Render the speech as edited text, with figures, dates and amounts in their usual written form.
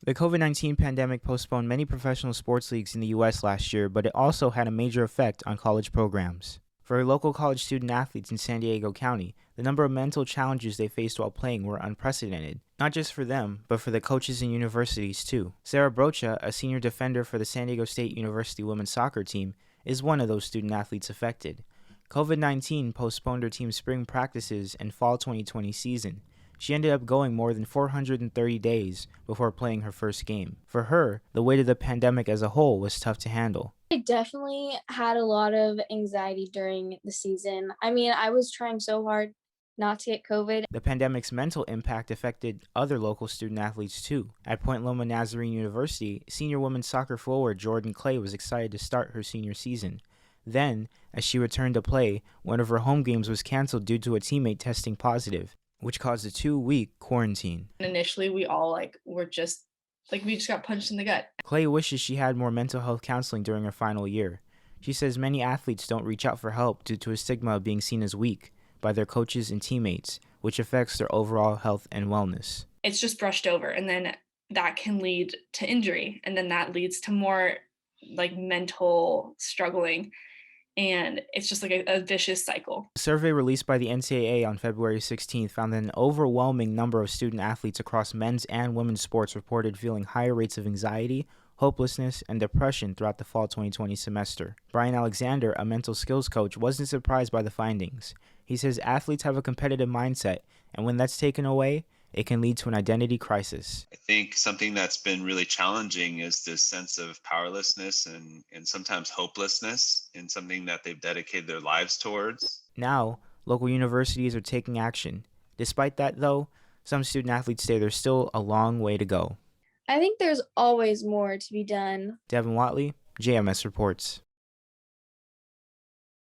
The COVID-19 pandemic postponed many professional sports leagues in the U.S. last year, but it also had a major effect on college programs. For local college student athletes in San Diego County, the number of mental challenges they faced while playing were unprecedented, not just for them, but for the coaches and universities too. Sarah Brocha, a senior defender for the San Diego State University women's soccer team, is one of those student athletes affected. COVID-19 postponed her team's spring practices and fall 2020 season. She ended up going more than 430 days before playing her first game. For her, the weight of the pandemic as a whole was tough to handle. I definitely had a lot of anxiety during the season. I mean, I was trying so hard not to get COVID. The pandemic's mental impact affected other local student athletes too. At Point Loma Nazarene University, senior women's soccer forward Jordan Clay was excited to start her senior season. Then, as she returned to play, one of her home games was canceled due to a teammate testing positive, which caused a 2-week quarantine. Initially, we all we just got punched in the gut. Clay wishes she had more mental health counseling during her final year. She says many athletes don't reach out for help due to a stigma of being seen as weak by their coaches and teammates, which affects their overall health and wellness. It's just brushed over, and then that can lead to injury, and then that leads to more mental struggling. And it's just a vicious cycle. A survey released by the NCAA on February 16th found that an overwhelming number of student athletes across men's and women's sports reported feeling higher rates of anxiety, hopelessness, and depression throughout the fall 2020 semester. Brian Alexander, a mental skills coach, wasn't surprised by the findings. He says athletes have a competitive mindset, and when that's taken away, it can lead to an identity crisis. I think something that's been really challenging is this sense of powerlessness and sometimes hopelessness in something that they've dedicated their lives towards. Now, local universities are taking action. Despite that, though, some student athletes say there's still a long way to go. I think there's always more to be done. Devin Watley, JMS Reports.